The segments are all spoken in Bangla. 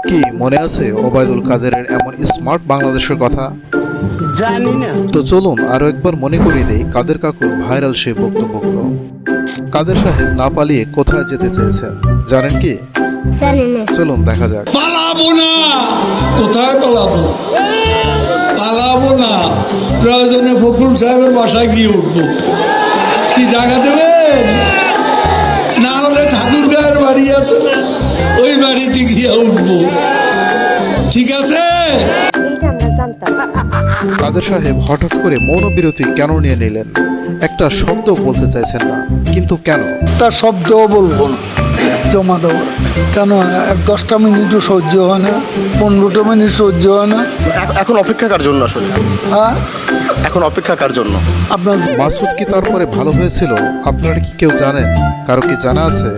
কি মনে আছে ওবায়দুল কাদেরের এমন স্মার্ট বাংলাদেশের কথা? জানি না। তো চলুন আরো একবার মনে করিয়ে দেই কাদের কাকুর ভাইরাল সেই বক্তব্যগুলো। কাদের সাহেব না পালিয়ে কোথায় যেতে চেয়েছেন জানেন কি? জানি না। চলুন দেখা যাক। পালাবো না। কোথায় পালাবো? পালাবো না, প্রয়োজনে ফখরুল সাহেবের বাসায় গিয়ে উঠবো। কি জায়গা দেবেন? না হলে ঠাকুর গায়ের বাড়ি আছে না, ওই বাড়িতে গিয়ে উঠবো। ঠিক আছে? এইটা আমরা জানতাম। কাদের সাহেব হঠাৎ করে মৌনবিরতি কেন নিয়ে নিলেন? একটা শব্দ বলতে চাইছেন না, কিন্তু কেন? একটা শব্দও বলবো না, জমা দেবো কেন? 10টা মিনিটও সহ্য হয় না, 15টা মিনিট সহ্য হয় না। এখন অপেক্ষা কার জন্য আসলে? হ্যাঁ, এখন অপেক্ষা কার জন্য? আপনার মাসুদ কি তারপরে ভালো হয়েছিল? আপনারা কি কেউ জানেন? কারো কি জানা আছে?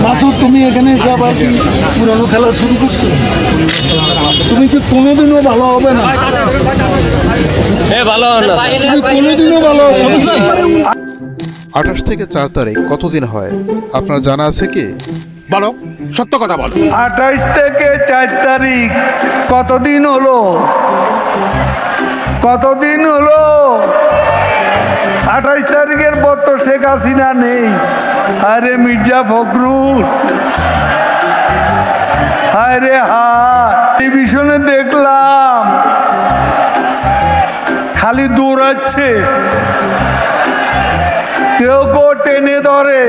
মাসুদ, তুমি এখানে এসে আবার কি পুরানো খেলা শুরু করছো? তুমি কি কোনোদিনও ভালো হবে না? ভালো না। তুমি কোনোদিনও ভালো হবে না। 28 থেকে 4 তারিখ কতদিন হয় আপনার জানা আছে কি? বলো, সত্য কথা বলো। 28 থেকে 4 তারিখ কতদিন হলো? কতদিন হলো? 28 তারিখের পর তো শেখ হাসিনা নেই। আরে মির্জা ফখরুল, আরে টেলিভিশনে দেখলাম খালি দৌড়াচ্ছে, কেউ কেউ টেনে ধরে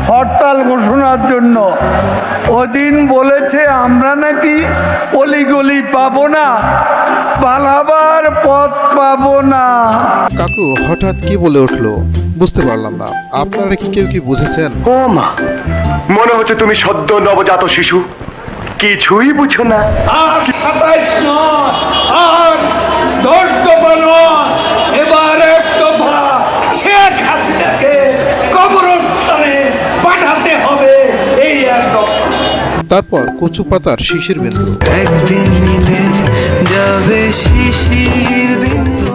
হরতাল ঘোষণার জন্য। ওদিন বলেছে আমরা নাকি অলিগলি পাবো না, পালাবার পথ পাবো না। কাকু হঠাৎ কি বলে উঠলো বুঝতে পারলাম না। আপনারা কি কেউ কি বুঝেছেন? ও মা, মনে হচ্ছে তুমি সদ্য নবজাত শিশু, কিছুই বুঝো না। আর 27 নয়, আর 10 দফা নয়, এবার 1 দফা শেখ হাসিনাকে কবরস্থানে পাঠাতে হবে, এই 1 দফা। তারপর কচু পাতার শিশির বিন্দু। একদিন মিলে যাবে শিশির বিন্দু।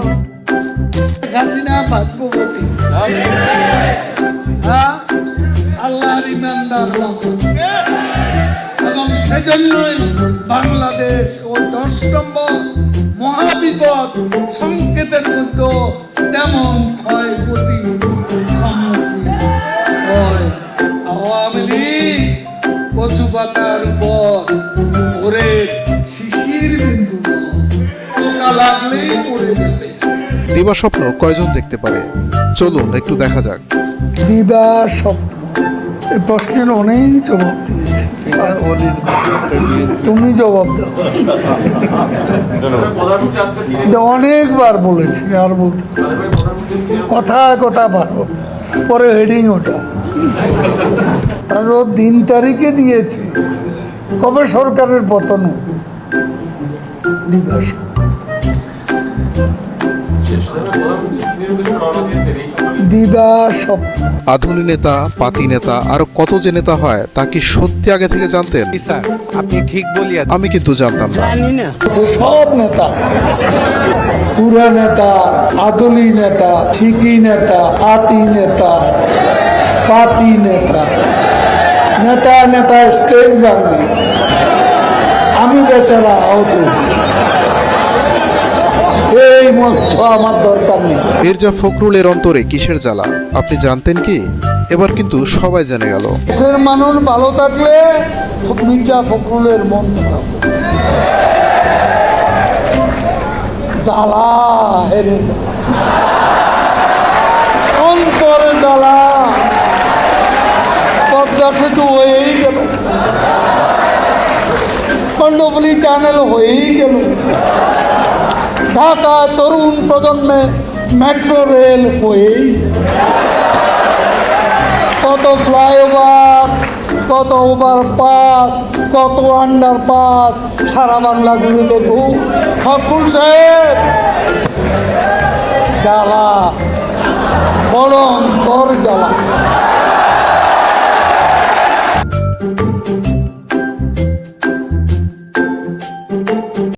হাসিনা ভাগ্যবতী, আল্লাহর ইমানদার বান্দা, এবং সেজন্যই বাংলাদেশ ও 10 নম্বর মহাবিপদ সংকেতের মধ্যে তেমন ক্ষয়ক্ষতি সম্মুখীন হয়। আওয়ামী লীগ কচু পাতার উপর ওরে শিশির বিন্দু পোকা লাগলেই পড়ে যাবে। দিবা স্বপ্ন কয়জন দেখতে পারে? চলুন একটু দেখা যাক। দিবা স্বপ্ন, এই প্রশ্নের অনেক জবাব দিয়েছে, তুমি জবাব দাও। এটা অনেকবার বলেছি, আর বলতে চাই। কথায় কথা ভালো, পরে হেডিং ওটা তারপর দিন তারিখে দিয়েছে কবে সরকারের পতন হবে। দিবা স্বপ্ন, দিবা স্বপ্ন। আধুলি নেতা, পাতি নেতা, আরো কত যে নেতা হয় তা কি সত্যি আগে থেকে জানতেন? আপনি ঠিক বলিয়াছেন। আমি কিন্তু জানতাম না। জানি না। সব নেতা, পুরা নেতা, আদলি নেতা, ঠিকি নেতা, আতি নেতা, পাতি নেতা, নেতা নেতা স্টেজ ভাঙবে, আমি বেচারা আহত। এই মঞ্চ আমার দরকার নেই। মির্জা ফখরুলের অন্তরে কিসের জ্বালা আপনি জানতেন কি? এবার কিন্তু সবাই জেনে গেল। দেশের মানুষ ভালো থাকলে মির্জা ফখরুলের মন খারাপ হবে। জ্বালা, হেরে জ্বালা, অন্তরে জ্বালা। পদ্মা সেতু হয়েই গেল, কর্ণফুলী টানেল হয়েই গেল, ঢাকা তরুণ প্রজন্মে মেট্রো রেল হয়েই গেল, কত ফ্লাইওভার, কত ওভারপাস, কত আন্ডারপাস সারা বাংলা ঘুরে দেখুন। ফখরুল সাহেব, জ্বালা, বড় অন্তর জ্বালা।